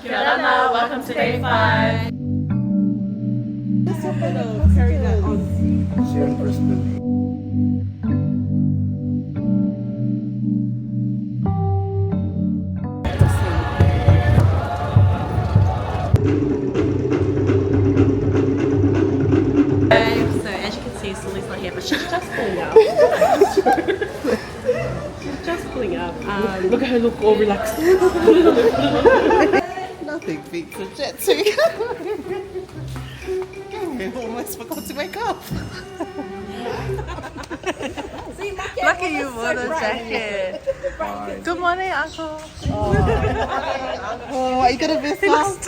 Kia ora, welcome to day 5. Carry that on. Here in Brisbane. So as you can see, Sully's not here, but she's just pulling up. She's just pulling up. Look at her look all relaxed. Nothing beats a jet ski. I almost forgot to wake up. Lucky you wore the jacket. Good morning, Uncle. Oh, are you gonna miss us?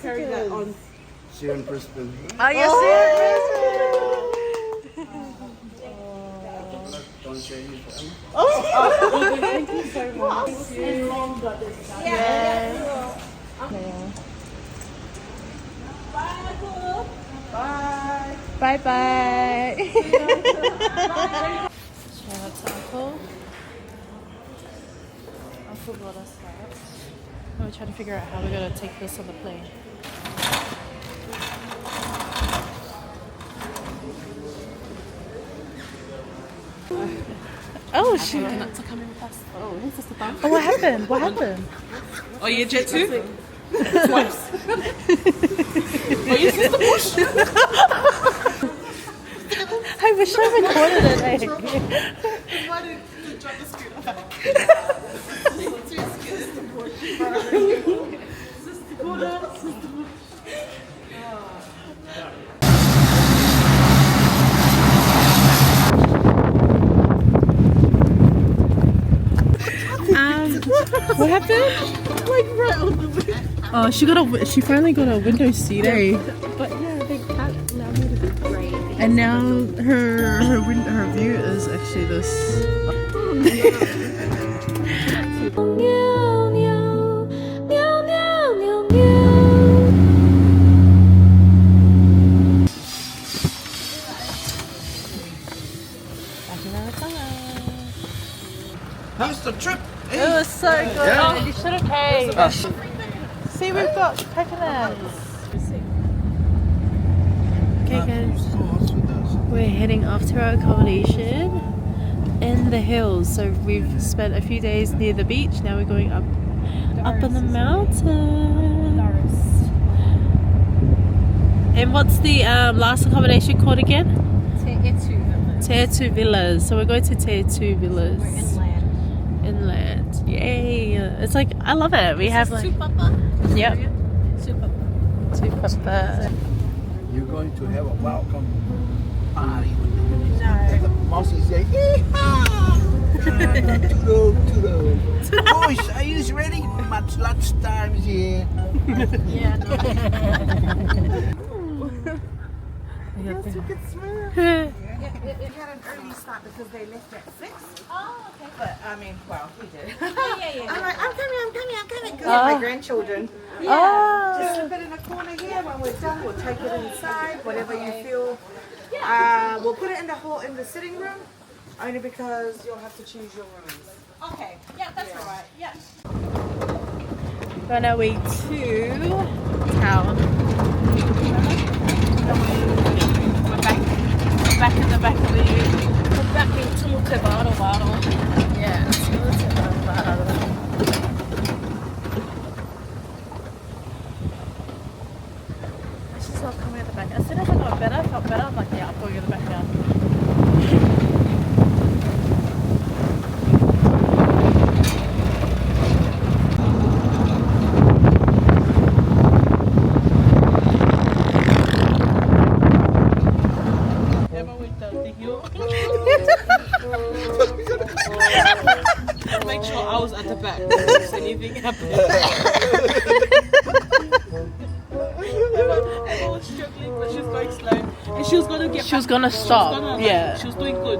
Carry that on. Here in Brisbane. Oh, you're serious? Don't share you for Emma. Thank you so much. Yes. Bye bye. Shout out to Uncle. Uncle brought us that. We're trying to figure out how we're going to take this on the plane. Oh shoot! Coconuts are coming with us. Oh, this is the fun. Oh, what happened? What happened? Oh, you jet too? Twice. Oh, your sister push? I wish I recorded it. Why did you drop the scooter back? What happened? Like right on the way. Oh, she finally got a window seat, eh? But yeah, they can't allow me to be brave. And now her view is actually this. How's the trip? It was so good. Yeah. You should have paid. See, we've got coconuts. Okay, guys. We're heading off to our accommodation in the hills. So we've spent a few days near the beach. Now we're going up on the mountain. And what's the last accommodation called again? Te Villas. So we're going to Te Villas. We're Inland. Yay! It's like I love it. We have like Tupapa. yep. Tupapa. You're going to have a welcome party with the Mossy say, "Yee-haw!" Boys, are you ready? Much lunchtime is here. Yeah. Yes, you can smell. It had an early start because they left at 6. Oh, okay. But I mean, well, we did. Yeah. I'm like, I'm coming. Good. My grandchildren. Oh. Just slip it in a corner here. When we're done, we'll take it inside. Whatever you feel. We'll put it in the sitting room. Only because you'll have to choose your rooms. Okay. Yeah, that's alright. Yeah. On our way to town. We're back in the back of the we're back in Tuaputa. Yeah, Tuaputa. She's not coming at the back. As soon as I felt better, I'm like, yeah, I'm going at the back now. Make sure I was at the back if anything happened. I was struggling, but she was going slow. And she was going to get She was gonna stop. Yeah. She was doing good.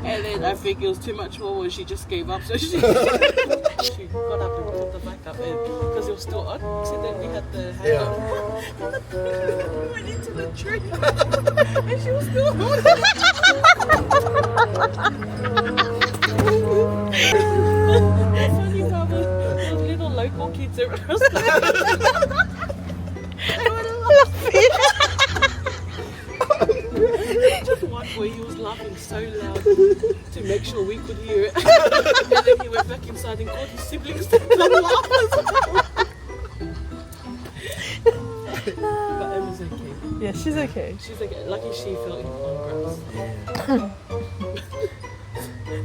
And then I think it was too much more when she just gave up. So she got up and put the back up because it was still on. So then we had the hang up. We went into the tree. And she was still holding it. funny how those little local kids are just one boy, he was laughing so loud to make sure we could hear it. And then he went back inside and called his siblings to come laugh as well. But Emma's okay. Yeah, she's okay. She's okay. Lucky she fell on grass.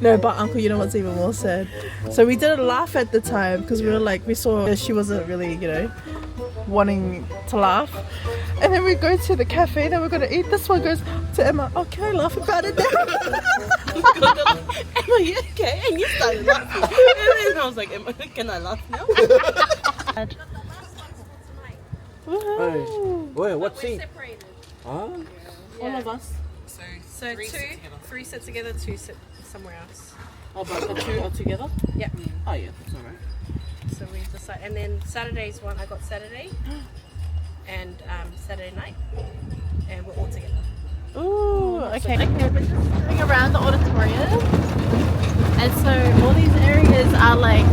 No, but Uncle, you know what's even more sad? So we didn't laugh at the time because we were like, we saw she wasn't really, you know, wanting to laugh. And then we go to the cafe that we're going to eat. This one goes to Emma, oh, can I laugh about it now? Emma, you okay? And you started laughing. And then I was like, Emma, can I laugh now? Hey, well, what's he? Huh? All of us. So three sit together, two sit somewhere else. Oh, but the two are together? Yep. Oh, yeah, that's alright. So we decide, and then Saturday's one. I got Saturday and Saturday night, and we're all together. Ooh, okay. Okay, we're just going around the auditorium. And so all these areas are like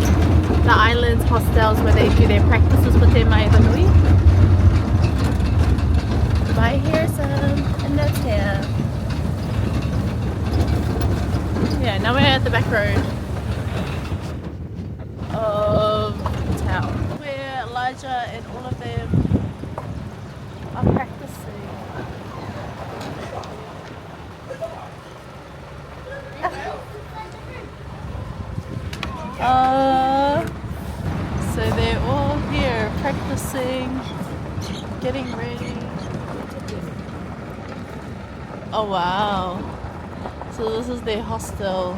the islands, hostels where they do their practices with their MAEVA NUI. Right here some, and that's here. Yeah, now we're at the back road of town where Elijah and all of them are practicing. So they're all here practicing, getting ready. Oh wow. So this is their hostel.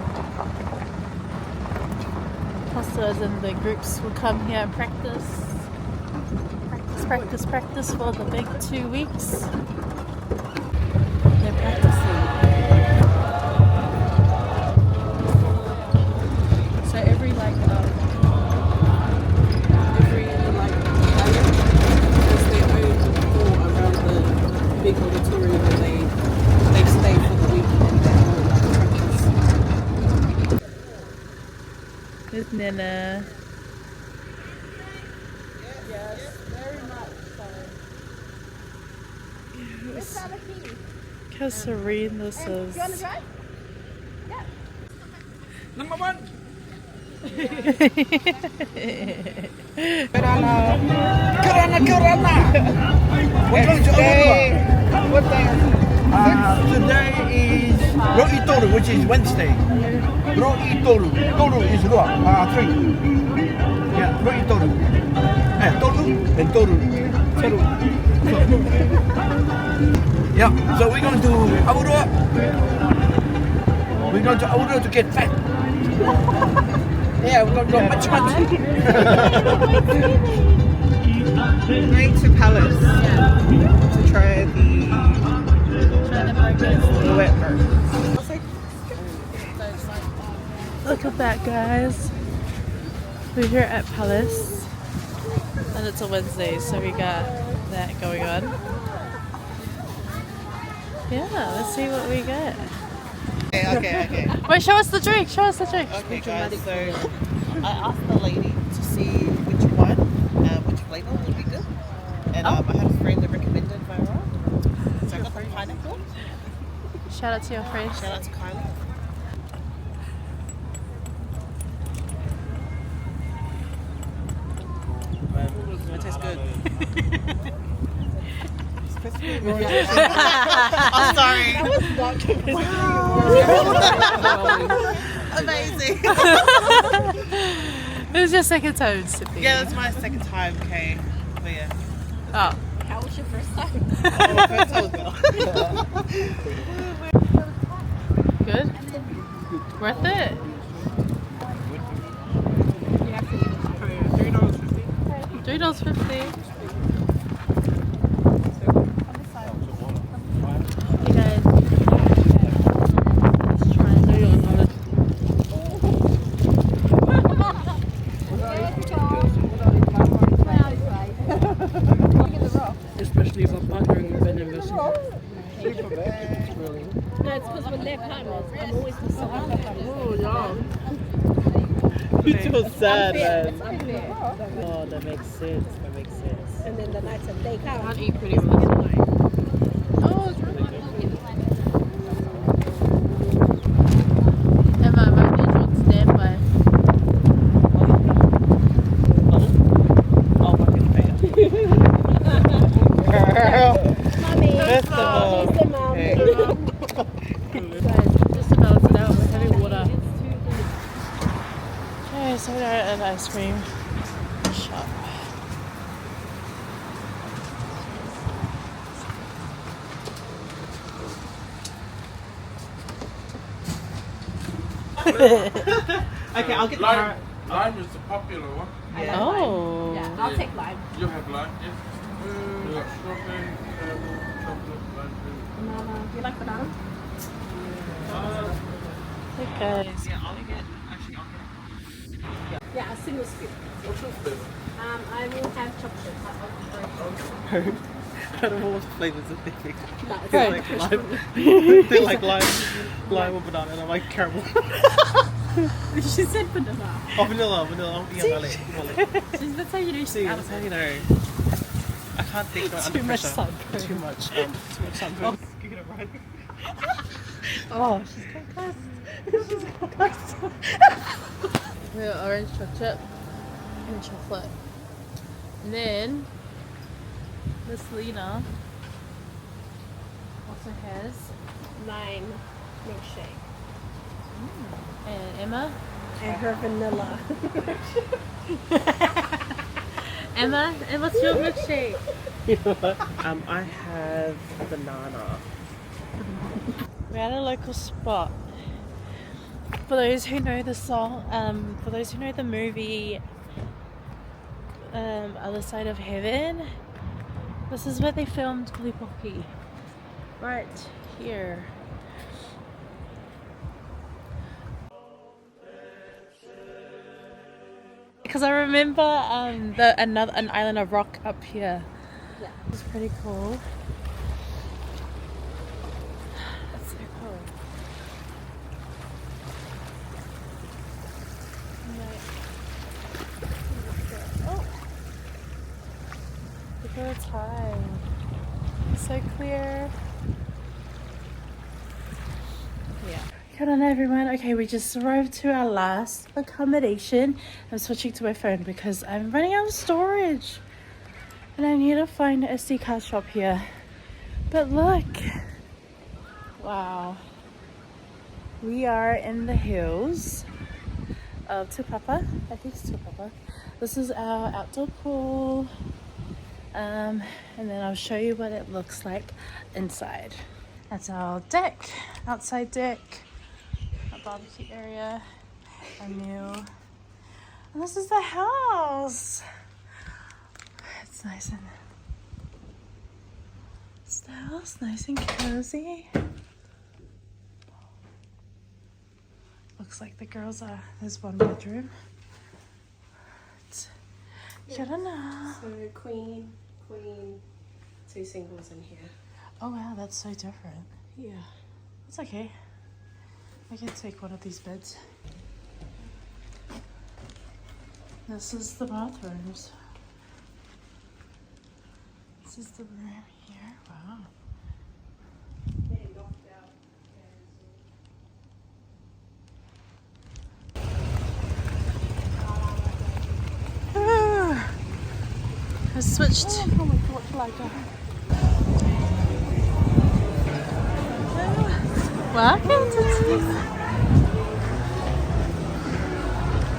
Hostels and the groups will come here and practice. Practice for the big 2 weeks. They're practicing. So every island has their own hall around the big auditorium where they stay for the week and they all practice. There's Nana. Yes, very much so. Look how serene this is. Number one. Kirana. We're going to what day? Today is Ro'itoru, which is Wednesday. Ro'itoru. Toru is Roa. 3. Yeah, Ro'itoru. Toru and Toru. Yeah, so we're going to Aurora. We're going to Aurora to get fat. Yeah, we're going to go much. Going to Palace to try the wet burgers. Look at that, guys. We're here at Palace. And it's a Wednesday, so we got that going on. Yeah, let's see what we get. Okay. Wait, show us the drink. Show us the drink. Okay, guys, so I asked the lady to see which one, which flavor would be good. And I had a friend that recommended Vira. So I got the pineapple. Shout out to your friends. Shout out to Kylie. It tastes good. I'm sorry. Amazing. It was your second time sipping. Yeah, that's my second time, okay. But yeah. Oh. How was your first time? First time was Good? Worth it? $3.50. Hey guys. Let's try another. Especially if I'm partnering with an investor. No, it's because we're their partners. I'm always the side. Oh, yeah. It's so sad, man. Unfair. Oh, that makes sense. That makes sense. And then the nights of day count. Can't eat pretty much. Oh, it's really good. Emma, I might need you on standby. Oh, fucking fail. Girl. Mommy. First of all. She's the mom. Hey. Guys, just about it out. We're having water. Okay, so we're at an ice cream shop. Okay, I'll get the Lime, car. lime is the popular one. Oh. Yeah, I'll take lime. You have lime, yes. You got strawberry, chocolate, lime. Banana. Do you like banana? Hey guys. Yeah, I'll get. Actually, I'll get. Yeah, a single scoop. What's your flavor? I will have chocolate. I don't know what flavors are they pick. No, They're like lime. They're like lime or banana, and I'm like caramel. she said banana. Oh, vanilla. I'm thinking of That's how you do See, that's how you know. I can't think of under much pressure. sunburn. Too much sunburn. Get it right. Oh, she's got close. We have orange chocolate and chocolate. And then Miss Lena also has Lime milkshake. and Emma. And her vanilla. Emma, and what's your milkshake? You know what? I have a banana. We're at a local spot. For those who know the song, for those who know the movie Other Side of Heaven, this is where they filmed Tuaputa. Right here. Because I remember an island of rock up here. Yeah. It's pretty cool. That's so cool. Oh, look at it's high. It's so clear. Yeah. Good on everyone. Okay, we just arrived to our last accommodation. I'm switching to my phone because I'm running out of storage. And I need to find a SD card shop here. But look. Wow. We are in the hills of Tupapa. I think it's Tupapa. This is our outdoor pool. And then I'll show you what it looks like inside. That's our deck, outside deck. Barbecue area, a meal, and this is the house. It's nice and it's the house, nice and cozy. Looks like the girls are. There's one bedroom. It's good enough. So queen, two singles in here. Oh wow, that's so different. Yeah. It's okay. I can take one of these beds. This is the bathrooms. This is the room here. Wow. I switched. Welcome to tea.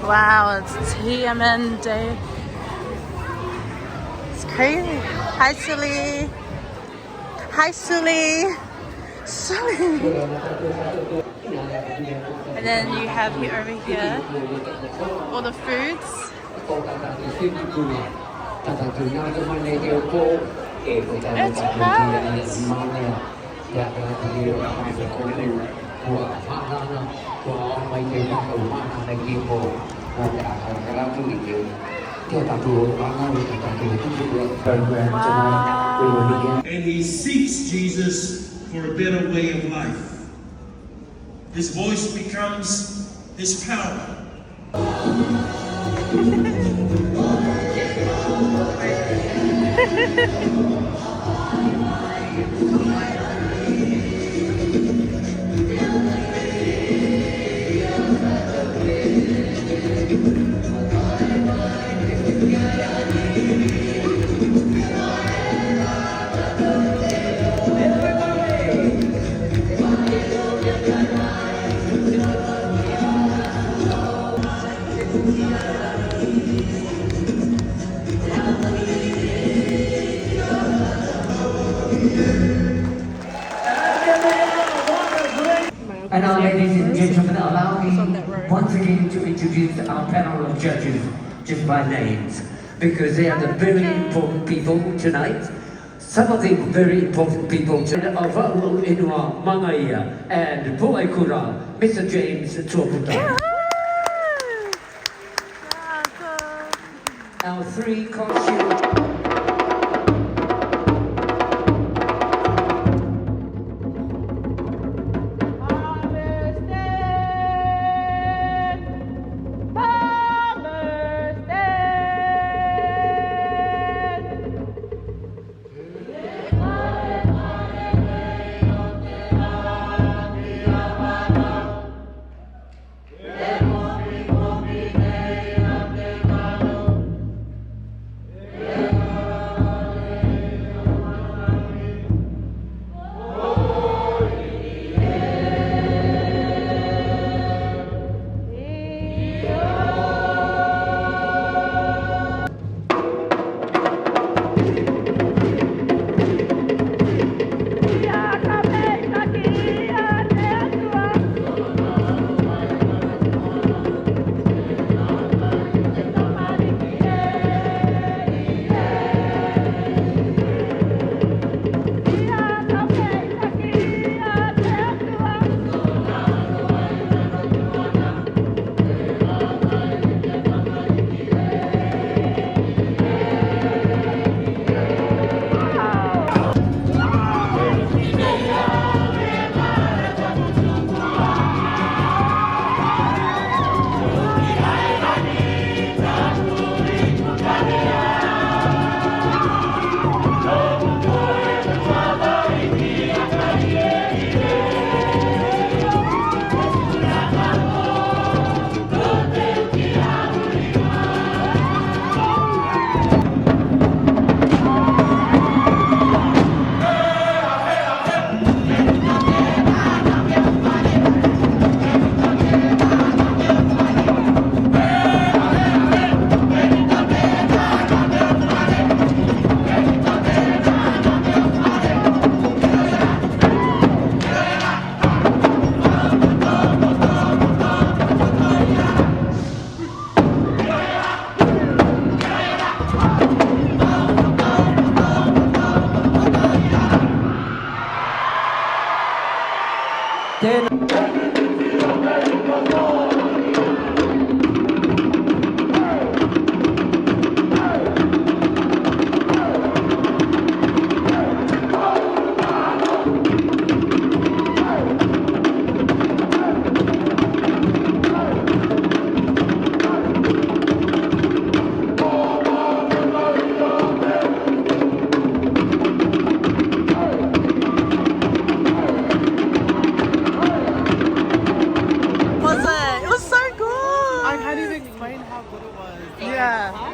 Wow, it's TMN day. It's crazy. Hi, Sully. Hi, Sully. Sully. And then you have here over here all the foods. It's packed. And he seeks Jesus for a better way of life. His voice becomes his power. And now, ladies and gentlemen, allow me once again to introduce our panel of judges just by names, because they are the very important people tonight. Some of the very important people tonight are Va'u Inua Mangaia and Puaikura, Mr. James Tuaputa. Our three costume.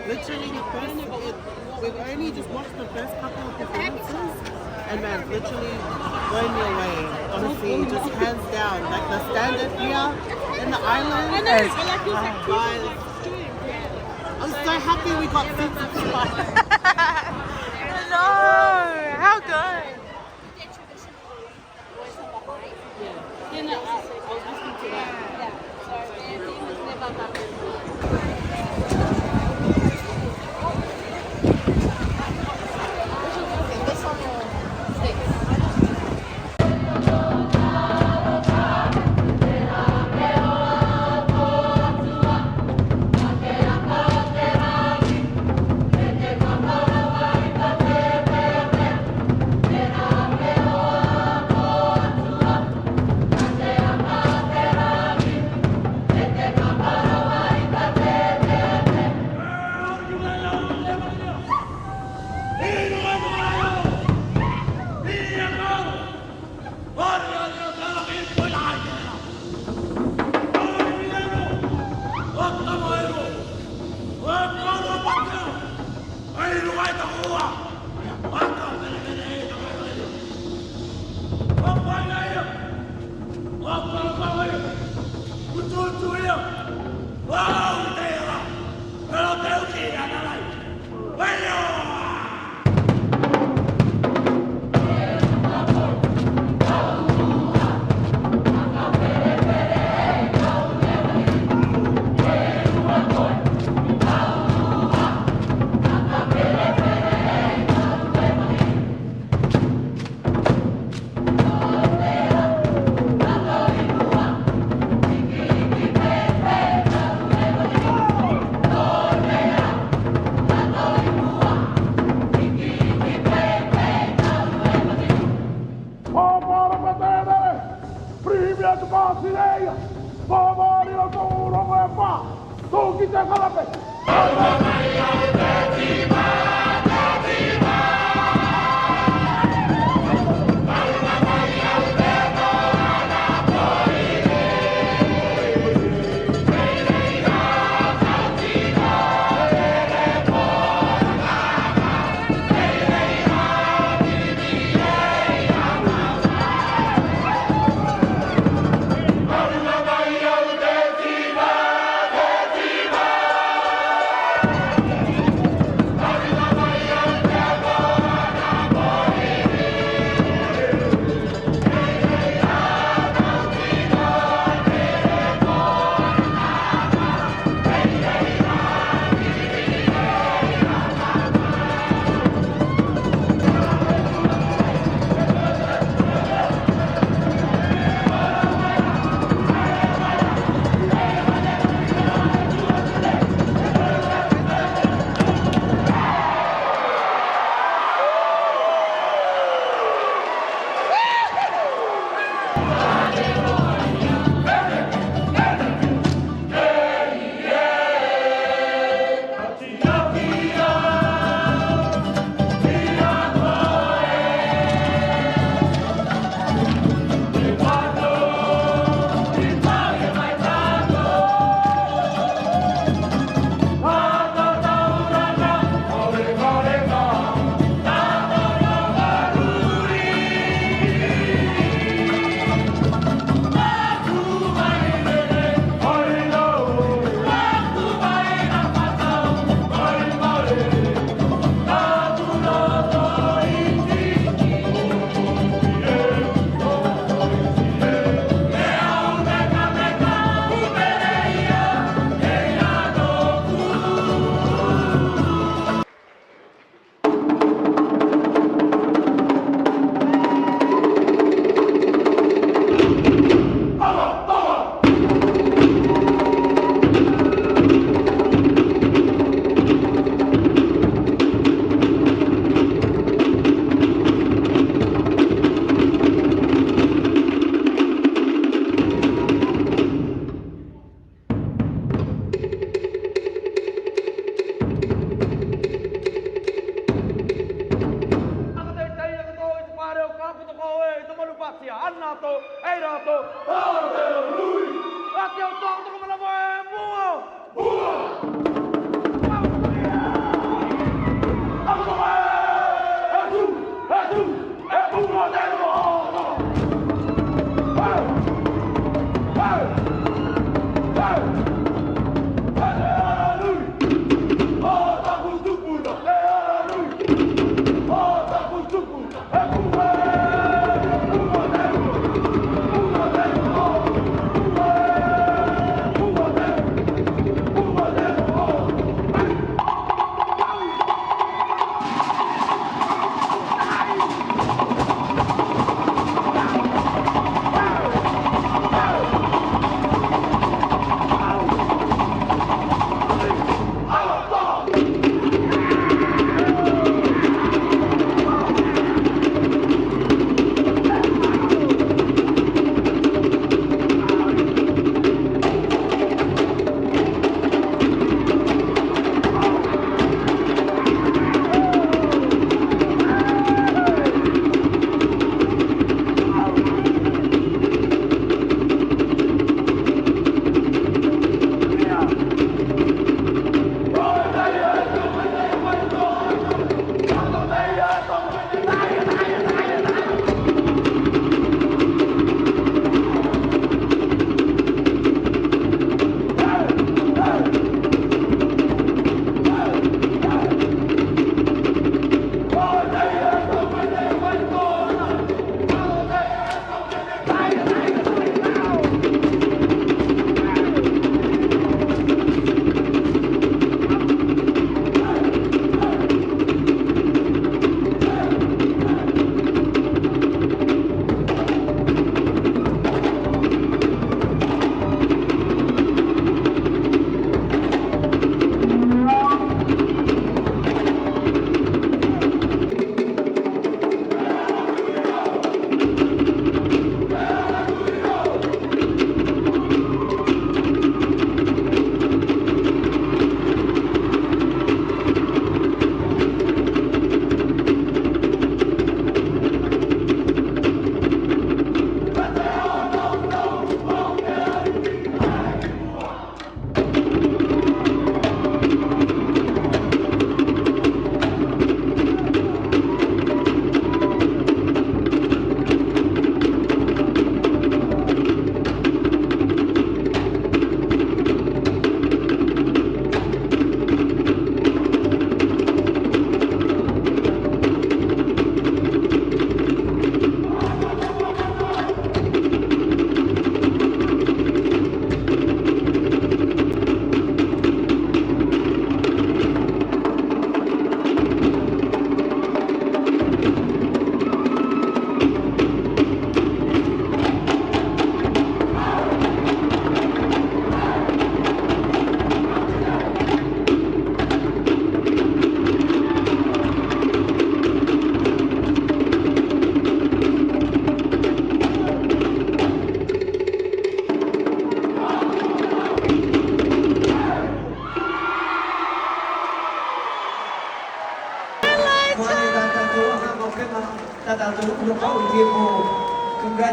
Literally, we've only just watched the first couple of performances, and man, literally blown me away. Honestly, just hands down. Like the standard here in the island. I know. Guys, I'm so happy we got seats. No, how good. Yeah, no, I was listening to that. Tupapa!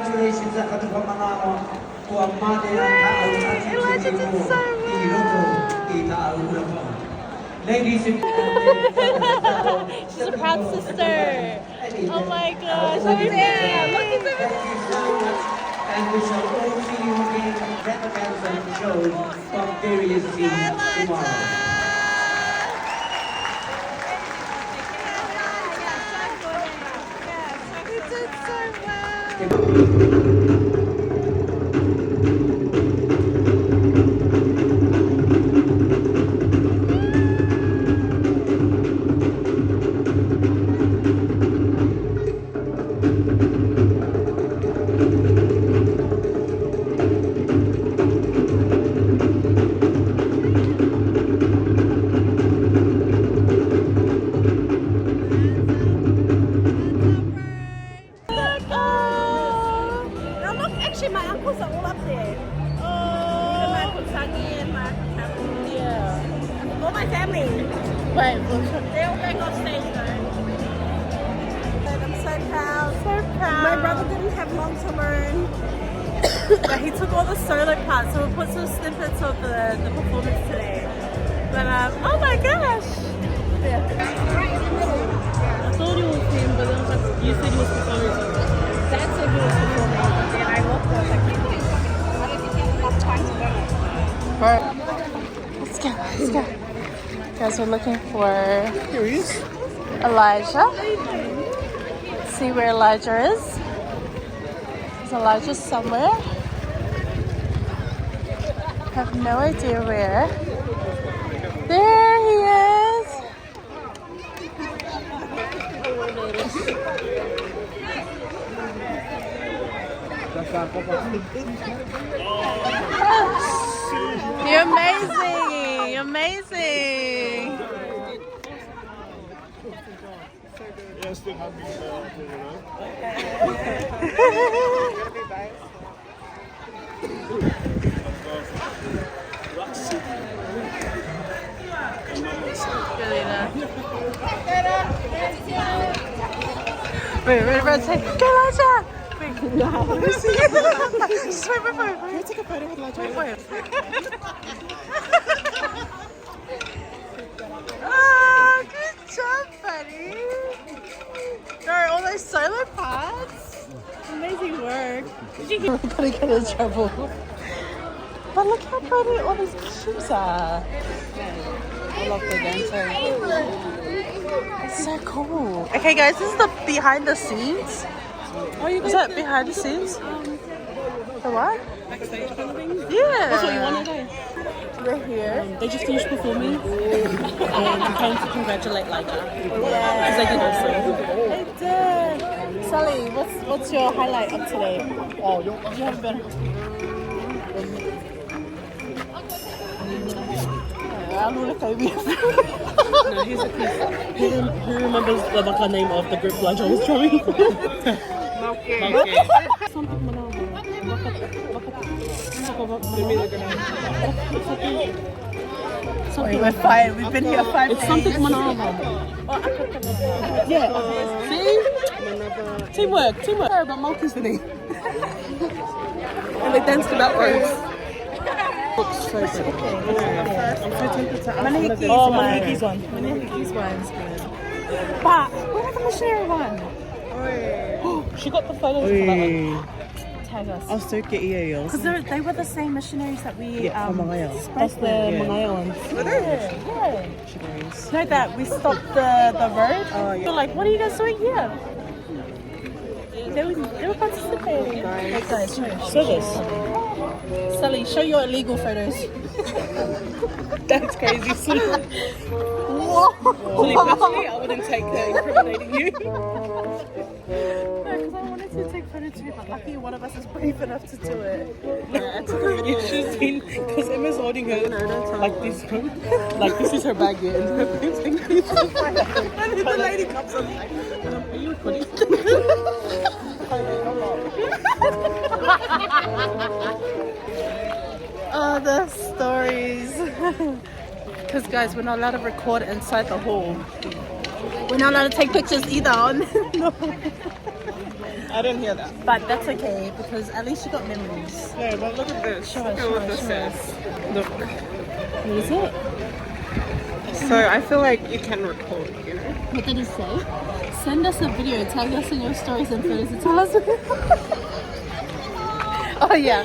congratulations AKATOKAMANAVA kua mate a Aitutaki I roto I ngā aurapa. Ladies and She's a proud sister. Oh my gosh. Look at that. Look at that. Thank you so much. And we shall all see you again in replicas and shows from various teams tomorrow. Actually, my uncles are all up there. Oh. My uncle Sagi and my uncle Tamu. Yeah. All my family. Wait, They're all going off stage though. And I'm so proud. so proud. My brother didn't have long to learn. But he took all the solo parts, so we'll put some snippets of the performance today. But oh my gosh! Yeah. I thought it was him, but then I was like, you said he was performing. Dad said he was performing, but then I walked there, I was like, what if you get enough time to learn it? Alright. Let's go, let's go. Guys, we're looking for Here he is. Elijah. Let's see where Elijah is. Is Elijah somewhere? I have no idea where. There he is! You're amazing! You're amazing! Really nice. Wait, say, go Elijah! Wait, no, let me see. Just wait. Can I take a photo with Elijah? Wait. Oh, good job, buddy. There are all those solo parts. Amazing work. We're gonna get in trouble. But look how pretty all these costumes are. I love the dancer. It's so cool. Okay, guys, this is the behind the scenes. Oh, you Is that behind the scenes? The what? backstage kind of thing? Yeah. That's what you want to do. We're here. They just finished performing and came to congratulate Elijah. Because they did awesome. They did. Sally, what's your highlight of today? Oh, you have been. I'm gonna say me. No, he's a piece. Who remembers the Baka name of the group Elijah was drumming? Mauke. Something Manava. We're fine. We've been here 5 days. It's something Manava. Yeah. See? Teamwork. Sorry, but Mauke's the name. And they danced about words. Looks so pretty. I'm so tempted to ask one of them. Oh, Manihiki's one. Manihiki's one's good. But where are the missionary one? She got the photos for that one. Tag us. I'll still get you. Because they were the same missionaries that we from Mangaya. That's the Mangaya ones. Yeah. Know that we stopped the road. Oh, yeah. We're like, what are you guys doing here? They were participating. Hey guys, show this. Sally, show your illegal photos. That's crazy. Whoa. Personally, I wouldn't take incriminating you. No, because I wanted to take photos too, but lucky one of us is brave enough to do it. Yeah, I took a video. She's seen, because Emma's holding her like this. Like this is her bag here, and her pants and and the lady comes up like, are you recording? Oh, the stories. Because guys, we're not allowed to record inside the hall. We're not allowed to take pictures either. No. I didn't hear that. But that's okay because at least you got memories. No, but look at this. Sure, Look at sure, what this sure. says. Look. What is it? So I feel like you can record, you know? What did it say? Send us a video, tag us in your stories and photos and tell us. Oh yeah.